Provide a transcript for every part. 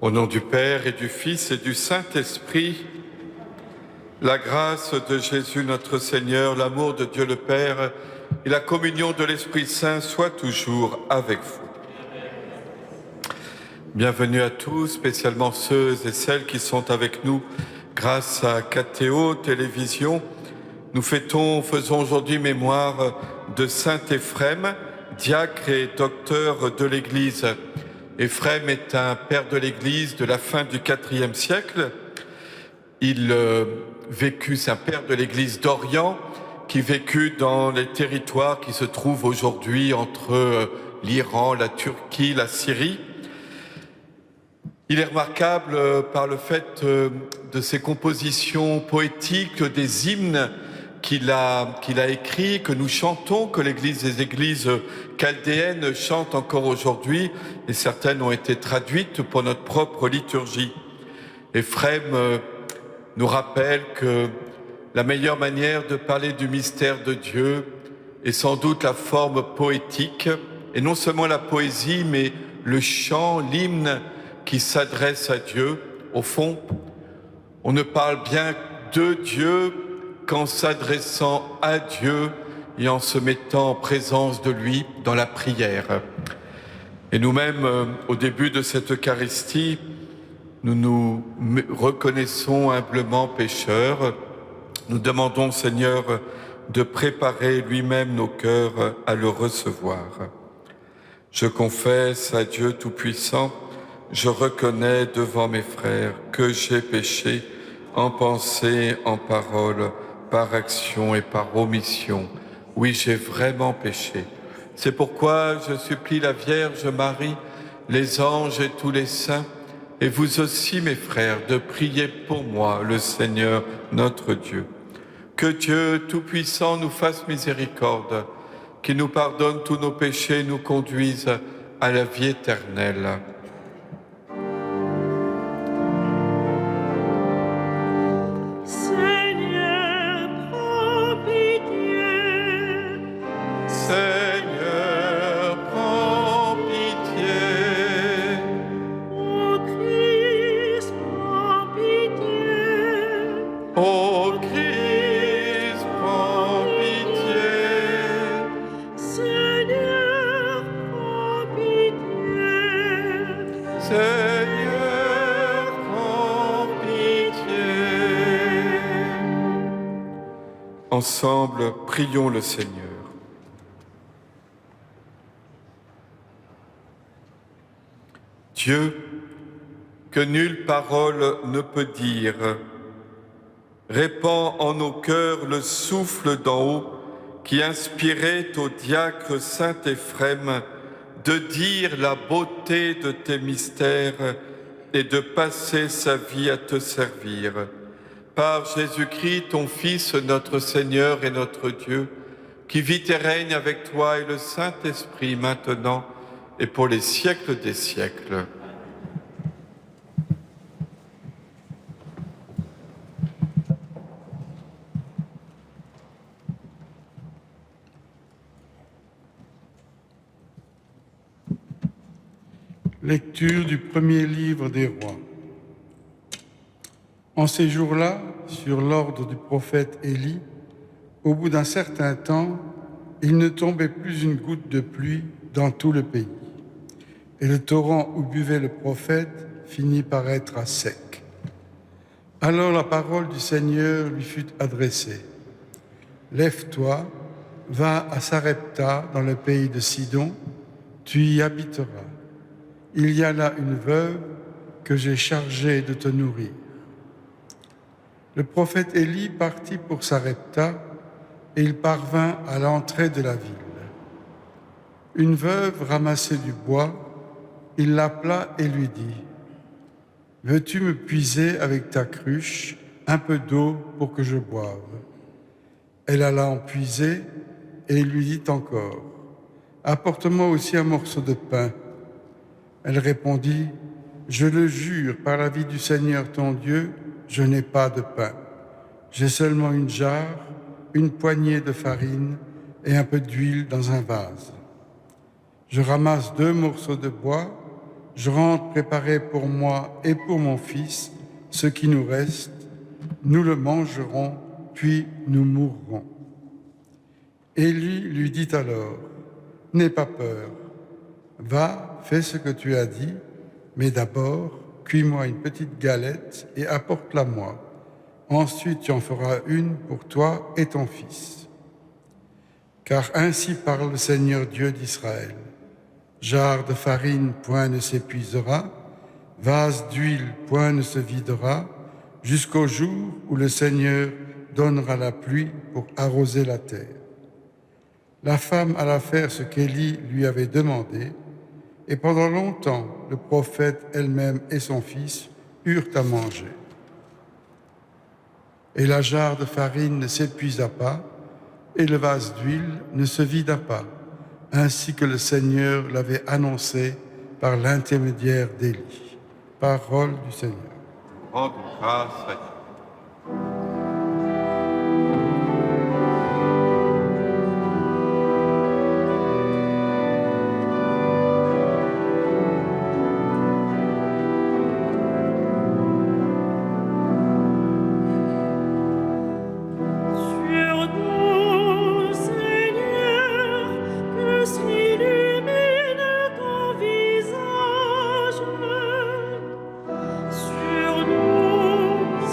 Au nom du Père et du Fils et du Saint-Esprit, la grâce de Jésus notre Seigneur, l'amour de Dieu le Père et la communion de l'Esprit Saint soient toujours avec vous. Bienvenue à tous, spécialement ceux et celles qui sont avec nous grâce à KTO Télévision. Nous faisons aujourd'hui mémoire de Saint Éphrem, diacre et docteur de l'Église. Éphrem est un père de l'Église de la fin du IVe siècle. Il c'est un père de l'Église d'Orient qui vécut dans les territoires qui se trouvent aujourd'hui entre l'Iran, la Turquie, la Syrie. Il est remarquable par le fait de ses compositions poétiques, des hymnes qu'il a écrits, que nous chantons, que l'Église des Églises chaldéennes chante encore aujourd'hui, et certaines ont été traduites pour notre propre liturgie. Éphrem nous rappelle que la meilleure manière de parler du mystère de Dieu est sans doute la forme poétique, et non seulement la poésie, mais le chant, l'hymne qui s'adresse à Dieu. Au fond, on ne parle bien de Dieu qu'en s'adressant à Dieu et en se mettant en présence de lui dans la prière. Et nous-mêmes, au début de cette Eucharistie, nous nous reconnaissons humblement pécheurs. Nous demandons, Seigneur, de préparer lui-même nos cœurs à le recevoir. Je confesse à Dieu Tout-Puissant, je reconnais devant mes frères que j'ai péché en pensée, en parole, par action et par omission. Oui, j'ai vraiment péché. C'est pourquoi je supplie la Vierge Marie, les anges et tous les saints, et vous aussi, mes frères, de prier pour moi, le Seigneur, notre Dieu. Que Dieu Tout-Puissant nous fasse miséricorde, qu'il nous pardonne tous nos péchés et nous conduise à la vie éternelle. Ensemble, prions le Seigneur. Dieu, que nulle parole ne peut dire, répand en nos cœurs le souffle d'en haut qui inspirait au diacre Saint Éphrem de dire la beauté de tes mystères et de passer sa vie à te servir. Par Jésus-Christ, ton Fils, notre Seigneur et notre Dieu, qui vit et règne avec toi et le Saint-Esprit maintenant et pour les siècles des siècles. Lecture du premier livre des rois. En ces jours-là, sur l'ordre du prophète Élie, au bout d'un certain temps, il ne tombait plus une goutte de pluie dans tout le pays. Et le torrent où buvait le prophète finit par être à sec. Alors la parole du Seigneur lui fut adressée. « Lève-toi, va à Sarepta dans le pays de Sidon, tu y habiteras. Il y a là une veuve que j'ai chargée de te nourrir. » Le prophète Élie partit pour Sarepta et il parvint à l'entrée de la ville. Une veuve ramassait du bois, il l'appela et lui dit « Veux-tu me puiser avec ta cruche un peu d'eau pour que je boive ?» Elle alla en puiser et il lui dit encore « Apporte-moi aussi un morceau de pain. » Elle répondit « Je le jure par la vie du Seigneur ton Dieu, je n'ai pas de pain. J'ai seulement une jarre, une poignée de farine et un peu d'huile dans un vase. Je ramasse 2 morceaux de bois, je rentre préparer pour moi et pour mon fils ce qui nous reste. Nous le mangerons, puis nous mourrons. » Élie lui dit alors, « N'aie pas peur. Va, fais ce que tu as dit, mais d'abord, cuis-moi une petite galette et apporte-la-moi. Ensuite, tu en feras une pour toi et ton fils. Car ainsi parle le Seigneur Dieu d'Israël. Jarre de farine, point ne s'épuisera, vase d'huile, point ne se videra, jusqu'au jour où le Seigneur donnera la pluie pour arroser la terre. » La femme alla faire ce qu'Élie lui avait demandé, et pendant longtemps, le prophète elle-même et son fils eurent à manger. Et la jarre de farine ne s'épuisa pas, et le vase d'huile ne se vida pas, ainsi que le Seigneur l'avait annoncé par l'intermédiaire d'Élie. Parole du Seigneur. Rendons grâce à Dieu. Sur nous,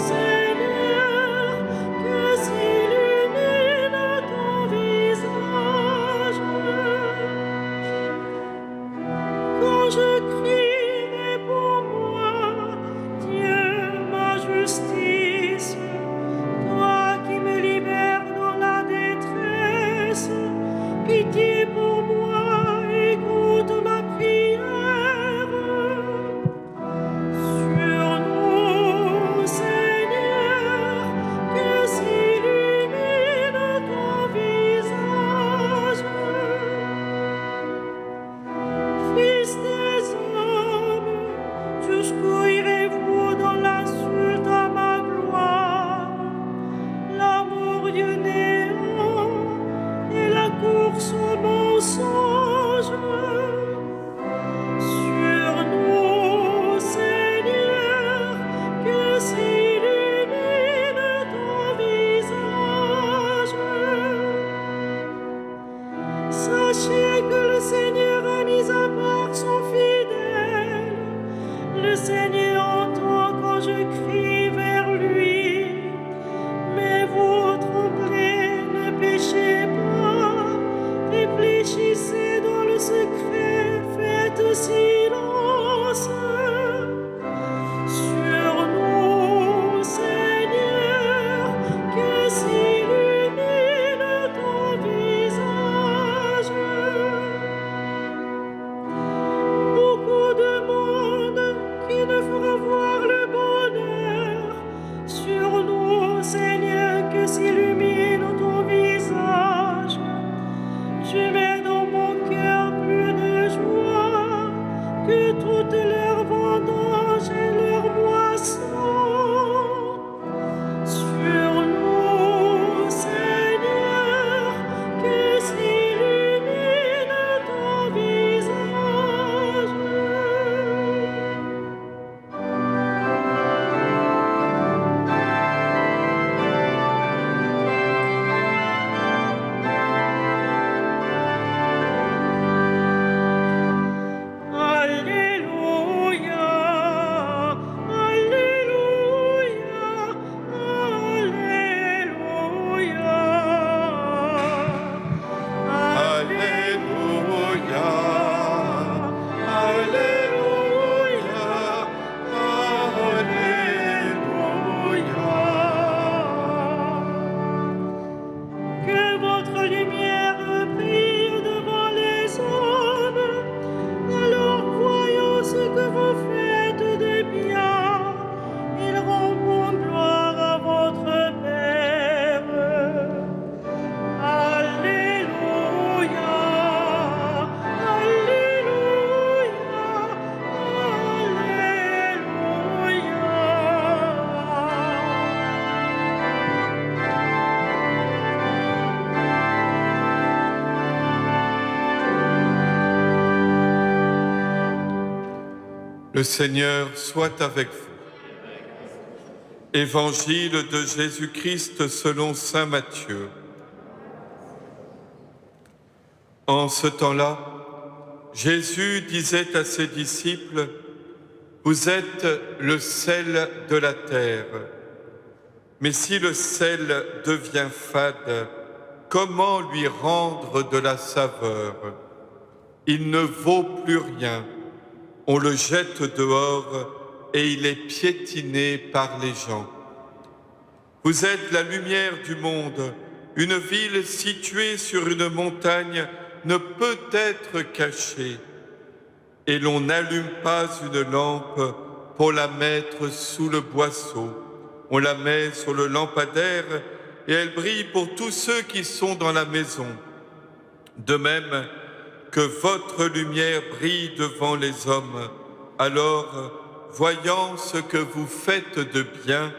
Le Seigneur soit avec vous. Évangile de Jésus-Christ selon saint Matthieu. En ce temps-là, Jésus disait à ses disciples, « Vous êtes le sel de la terre. Mais si le sel devient fade, comment lui rendre de la saveur? Il ne vaut plus rien. On le jette dehors et il est piétiné par les gens. Vous êtes la lumière du monde. Une ville située sur une montagne ne peut être cachée. Et l'on n'allume pas une lampe pour la mettre sous le boisseau. On la met sur le lampadaire et elle brille pour tous ceux qui sont dans la maison. De même que votre lumière brille devant les hommes, alors, voyant ce que vous faites de bien,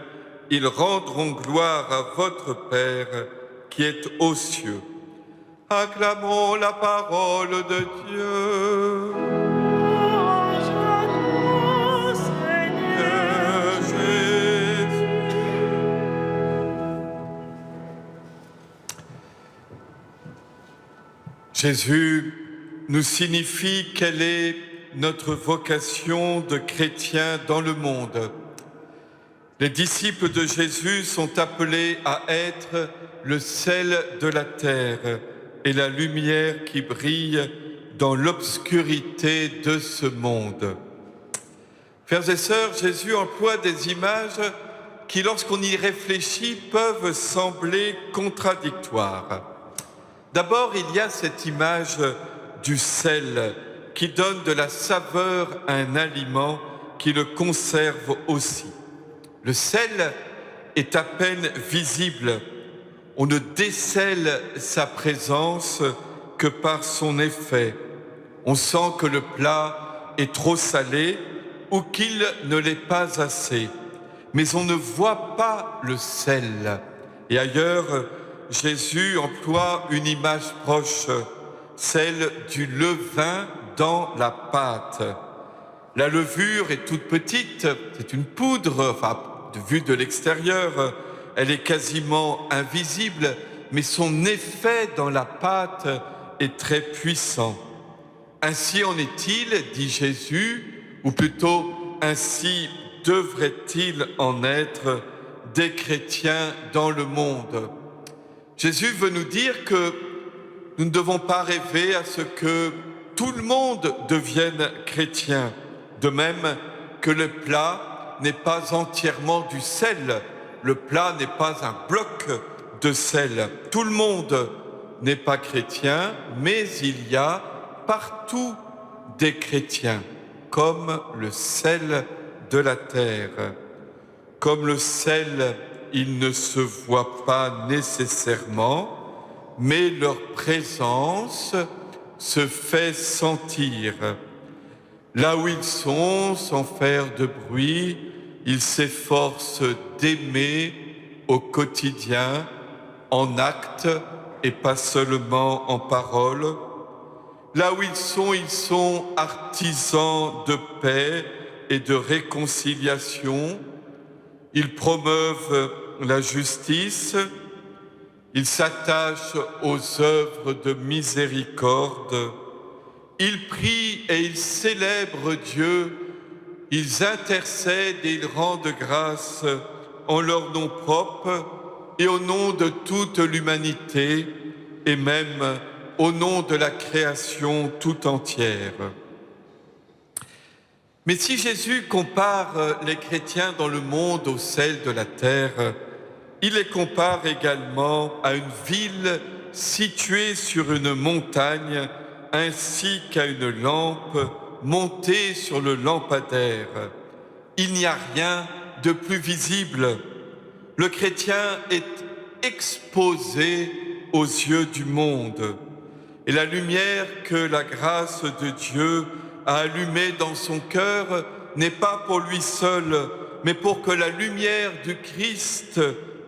ils rendront gloire à votre Père qui est aux cieux. Acclamons la parole de Dieu. Jésus nous signifie quelle est notre vocation de chrétien dans le monde. Les disciples de Jésus sont appelés à être le sel de la terre et la lumière qui brille dans l'obscurité de ce monde. Frères et sœurs, Jésus emploie des images qui, lorsqu'on y réfléchit, peuvent sembler contradictoires. D'abord, il y a cette image du sel qui donne de la saveur à un aliment qui le conserve aussi. Le sel est à peine visible. On ne décèle sa présence que par son effet. On sent que le plat est trop salé ou qu'il ne l'est pas assez. Mais on ne voit pas le sel. Et ailleurs, Jésus emploie une image proche, celle du levain dans la pâte. La levure est toute petite, c'est une poudre, vue de l'extérieur, elle est quasiment invisible, mais son effet dans la pâte est très puissant. Ainsi en est-il, dit Jésus, ou plutôt ainsi devrait-il en être des chrétiens dans le monde. Jésus veut nous dire que nous ne devons pas rêver à ce que tout le monde devienne chrétien, de même que le plat n'est pas entièrement du sel, le plat n'est pas un bloc de sel. Tout le monde n'est pas chrétien, mais il y a partout des chrétiens, comme le sel de la terre. Comme le sel, ils ne se voient pas nécessairement, mais leur présence se fait sentir. Là où ils sont, sans faire de bruit, ils s'efforcent d'aimer au quotidien, en actes et pas seulement en paroles. Là où ils sont artisans de paix et de réconciliation. Ils promeuvent la justice, ils s'attachent aux œuvres de miséricorde, ils prient et ils célèbrent Dieu, ils intercèdent et ils rendent grâce en leur nom propre et au nom de toute l'humanité et même au nom de la création tout entière. Mais si Jésus compare les chrétiens dans le monde au sel de la terre, il les compare également à une ville située sur une montagne ainsi qu'à une lampe montée sur le lampadaire. Il n'y a rien de plus visible. Le chrétien est exposé aux yeux du monde. Et la lumière que la grâce de Dieu a allumée dans son cœur n'est pas pour lui seul, mais pour que la lumière du Christ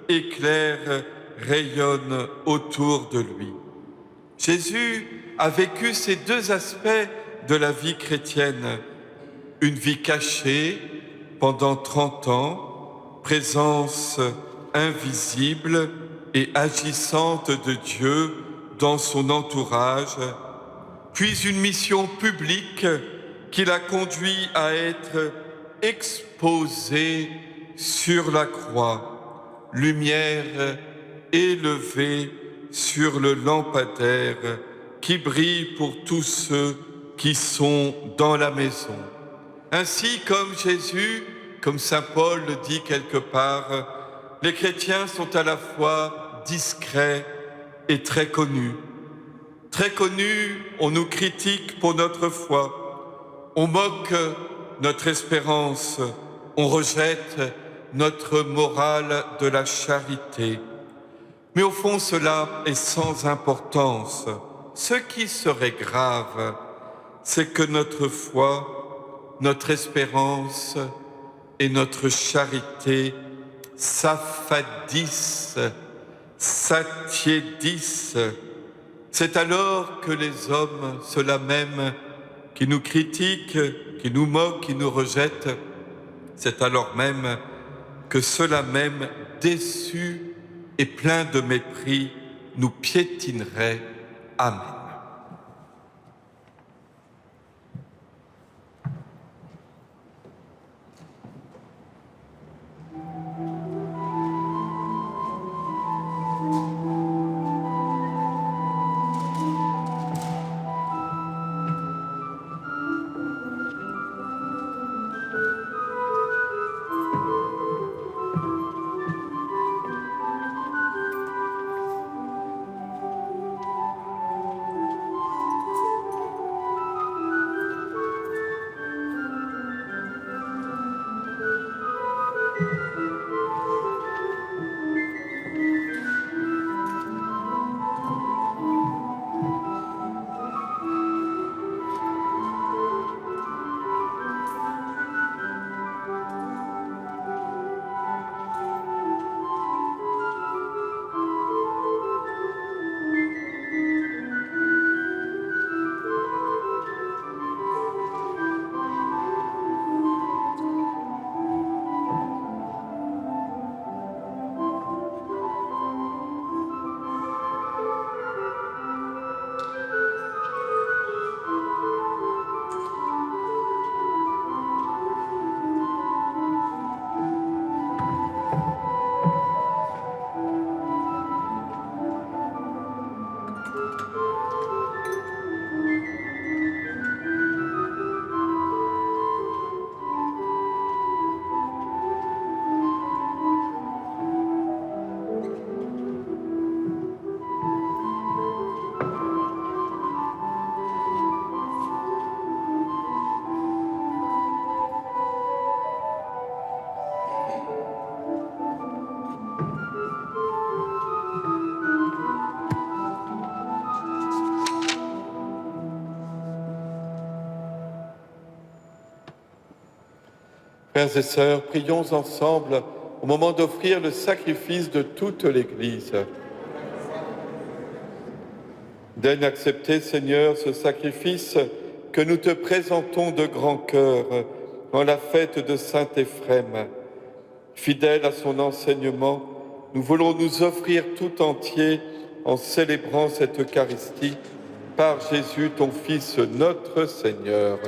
éclaire, rayonne autour de lui. Jésus a vécu ces deux aspects de la vie chrétienne. Une vie cachée pendant 30 ans, présence invisible et agissante de Dieu dans son entourage, puis une mission publique qui l'a conduit à être exposé sur la croix, lumière élevée sur le lampadaire qui brille pour tous ceux qui sont dans la maison. Ainsi, comme Jésus, comme saint Paul le dit quelque part, les chrétiens sont à la fois discrets et très connus. Très connus, on nous critique pour notre foi, on moque notre espérance, on rejette notre morale de la charité. Mais au fond, cela est sans importance. Ce qui serait grave, c'est que notre foi, notre espérance et notre charité s'affadissent, s'attiédissent. C'est alors que les hommes, ceux-là même qui nous critiquent, qui nous moquent, qui nous rejettent, c'est alors même que ceux-là même, déçus et pleins de mépris, nous piétineraient. Amen. Frères et sœurs, prions ensemble au moment d'offrir le sacrifice de toute l'Église. Daigne accepter, Seigneur, ce sacrifice que nous te présentons de grand cœur en la fête de saint Éphrem. Fidèle à son enseignement, nous voulons nous offrir tout entier en célébrant cette Eucharistie par Jésus, ton Fils, notre Seigneur.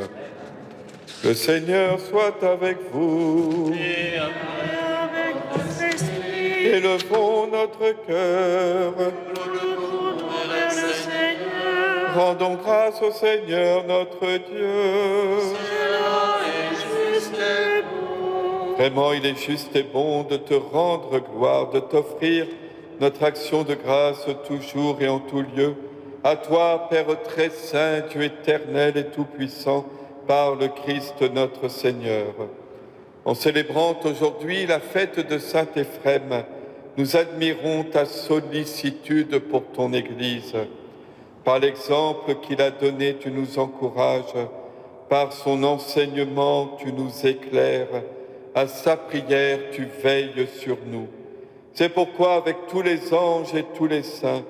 Le Seigneur soit avec vous. Et avec votre esprit. Élevons notre cœur. Nous le tournons vers le Seigneur. Rendons grâce au Seigneur notre Dieu. Cela est juste et bon. Vraiment, il est juste et bon de te rendre gloire, de t'offrir notre action de grâce toujours et en tout lieu. À toi, Père très saint, Dieu éternel et tout-puissant, par le Christ notre Seigneur. En célébrant aujourd'hui la fête de saint Éphrem, nous admirons ta sollicitude pour ton Église. Par l'exemple qu'il a donné, tu nous encourages. Par son enseignement, tu nous éclaires. À sa prière, tu veilles sur nous. C'est pourquoi, avec tous les anges et tous les saints,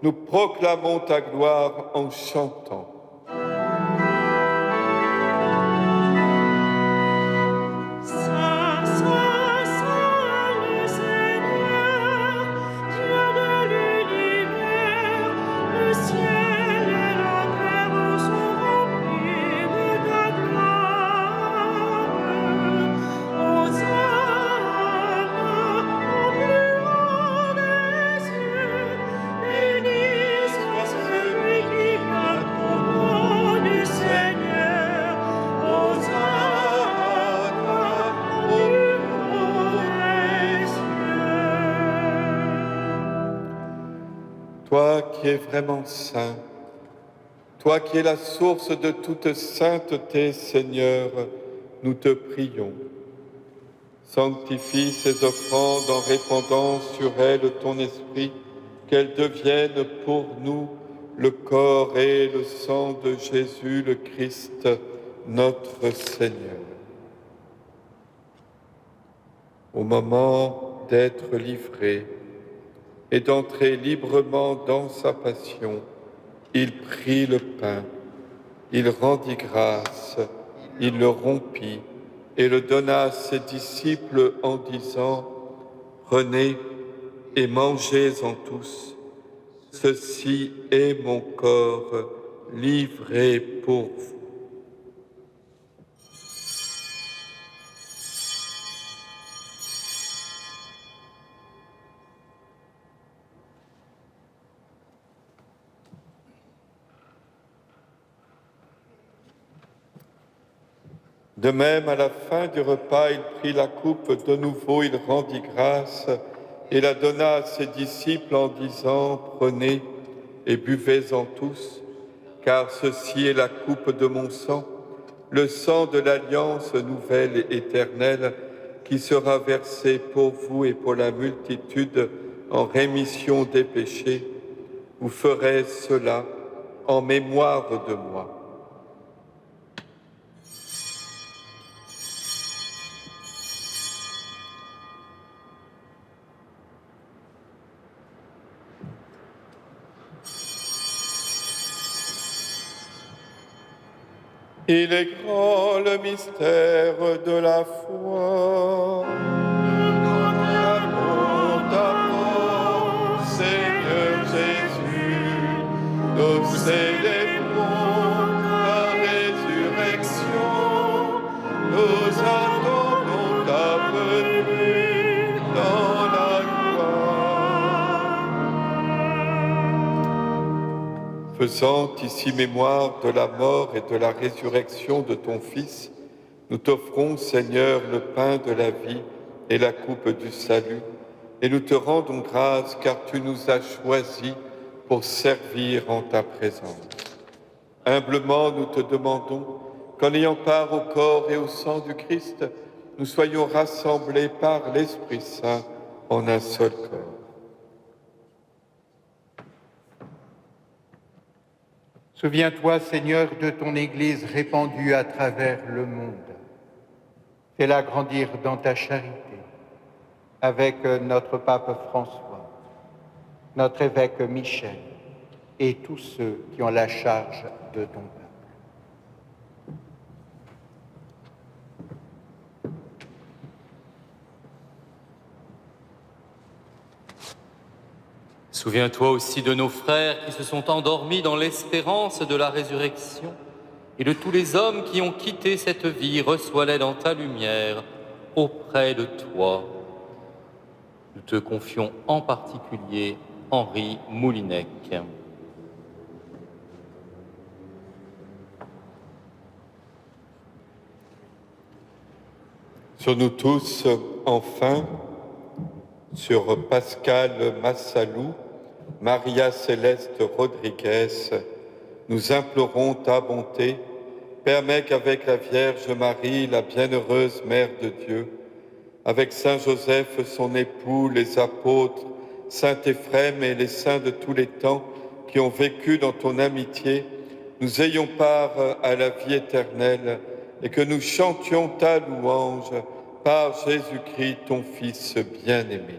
nous proclamons ta gloire en chantant. toi qui es vraiment saint, toi qui es la source de toute sainteté, Seigneur, nous te prions. Sanctifie ces offrandes en répandant sur elles ton esprit, qu'elles deviennent pour nous le corps et le sang de Jésus le Christ, notre Seigneur. Au moment d'être livré et d'entrer librement dans sa passion, il prit le pain, il rendit grâce, il le rompit et le donna à ses disciples en disant « Prenez et mangez-en tous, ceci est mon corps livré pour vous. » De même, à la fin du repas, il prit la coupe de nouveau, il rendit grâce et la donna à ses disciples en disant « Prenez et buvez-en tous, car ceci est la coupe de mon sang, le sang de l'alliance nouvelle et éternelle, qui sera versé pour vous et pour la multitude en rémission des péchés. Vous ferez cela en mémoire de moi. » Il est grand le mystère de la foi. L'amour d'avant, Seigneur Jésus, nous célébrons ta résurrection. Nous attendons ta venue dans la gloire. Faisant ici mémoire de la mort et de la résurrection de ton Fils, nous t'offrons, Seigneur, le pain de la vie et la coupe du salut, et nous te rendons grâce car tu nous as choisis pour servir en ta présence. Humblement, nous te demandons qu'en ayant part au corps et au sang du Christ, nous soyons rassemblés par l'Esprit Saint en un seul corps. Souviens-toi, Seigneur, de ton Église répandue à travers le monde. Fais-la grandir dans ta charité, avec notre pape François, notre évêque Michel et tous ceux qui ont la charge de ton peuple. Souviens-toi aussi de nos frères qui se sont endormis dans l'espérance de la résurrection et de tous les hommes qui ont quitté cette vie. Reçois-les dans ta lumière auprès de toi. Nous te confions en particulier Henri Moulinec. Sur nous tous, enfin, sur Pascal Massalou, Maria Céleste Rodriguez, nous implorons ta bonté. Permets qu'avec la Vierge Marie, la bienheureuse Mère de Dieu, avec Saint Joseph, son époux, les apôtres, Saint Éphrem et les saints de tous les temps qui ont vécu dans ton amitié, nous ayons part à la vie éternelle et que nous chantions ta louange par Jésus-Christ, ton Fils bien-aimé.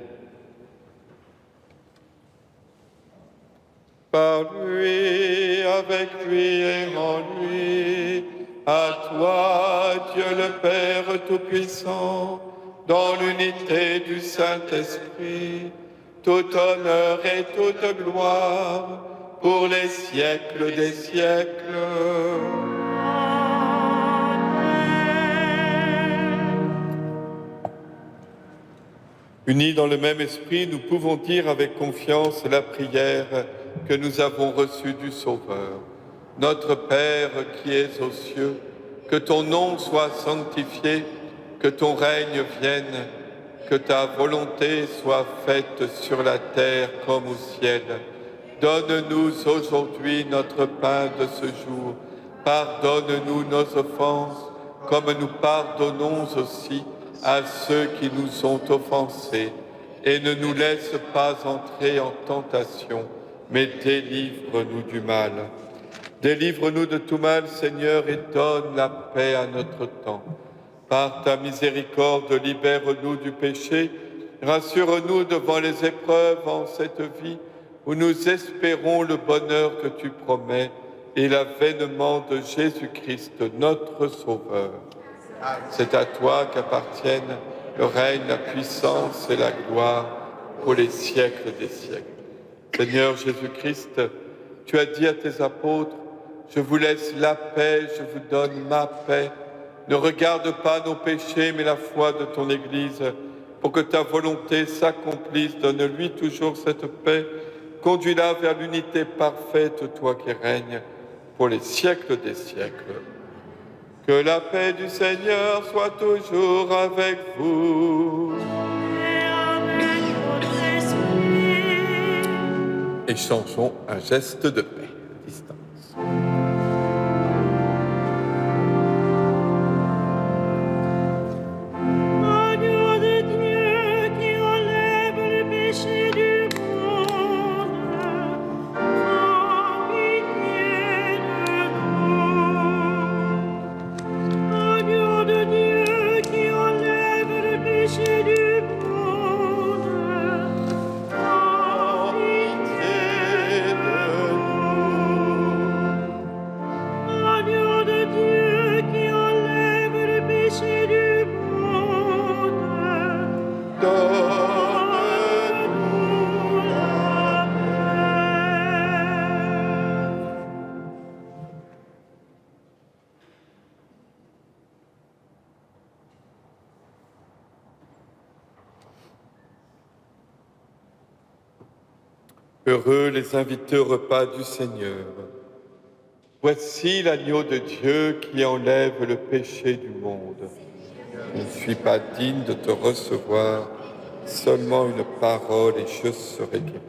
Par lui, avec lui et en lui, à toi, Dieu le Père Tout-Puissant, dans l'unité du Saint-Esprit, tout honneur et toute gloire pour les siècles des siècles. Unis dans le même esprit, nous pouvons dire avec confiance la prière que nous avons reçue du Sauveur. Notre Père qui es aux cieux, que ton nom soit sanctifié, que ton règne vienne, que ta volonté soit faite sur la terre comme au ciel. Donne-nous aujourd'hui notre pain de ce jour. Pardonne-nous nos offenses, comme nous pardonnons aussi à ceux qui nous ont offensés. Et ne nous laisse pas entrer en tentation, mais délivre-nous du mal. Délivre-nous de tout mal, Seigneur, et donne la paix à notre temps. Par ta miséricorde, libère-nous du péché, rassure-nous devant les épreuves en cette vie, où nous espérons le bonheur que tu promets et l'avènement de Jésus-Christ, notre Sauveur. C'est à toi qu'appartiennent le règne, la puissance et la gloire pour les siècles des siècles. Seigneur Jésus-Christ, tu as dit à tes apôtres, « Je vous laisse la paix, je vous donne ma paix. Ne regarde pas nos péchés, mais la foi de ton Église. Pour que ta volonté s'accomplisse, donne-lui toujours cette paix. Conduis-la vers l'unité parfaite, toi qui règnes pour les siècles des siècles. » Que la paix du Seigneur soit toujours avec vous. Et avec votre esprit. Échangeons un geste de paix à distance. Agneau de Dieu qui enlève le péché du monde, prends pitié de nous. Agneau de Dieu qui enlève le péché du monde, prends pitié de nous. Agneau de Dieu qui enlève le péché du monde, donne-nous la paix. Heureux les invités au repas du Seigneur. Voici l'agneau de Dieu qui enlève le péché du monde. Je ne suis pas digne de te recevoir, seulement une parole et je serai guéri.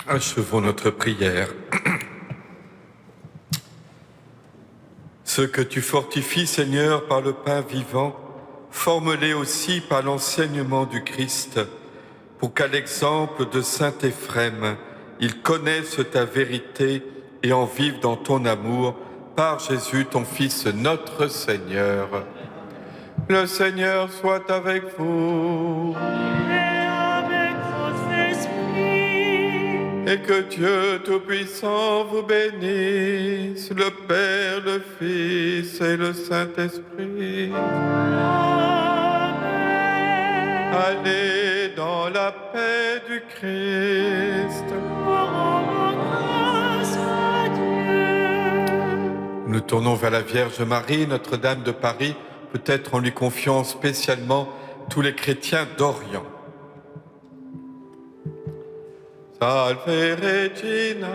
Achevons notre prière. Ceux que tu fortifies, Seigneur, par le pain vivant, forme-les aussi par l'enseignement du Christ, pour qu'à l'exemple de saint Éphrem, ils connaissent ta vérité et en vivent dans ton amour, par Jésus, ton Fils, notre Seigneur. Le Seigneur soit avec vous. Et avec votre esprit. Et que Dieu Tout-Puissant vous bénisse, le Père, le Fils et le Saint-Esprit. Amen. Allez dans la paix du Christ. Rendons grâce à Dieu. Nous tournons vers la Vierge Marie, Notre-Dame de Paris, peut-être en lui confiant spécialement tous les chrétiens d'Orient. Salve Regina.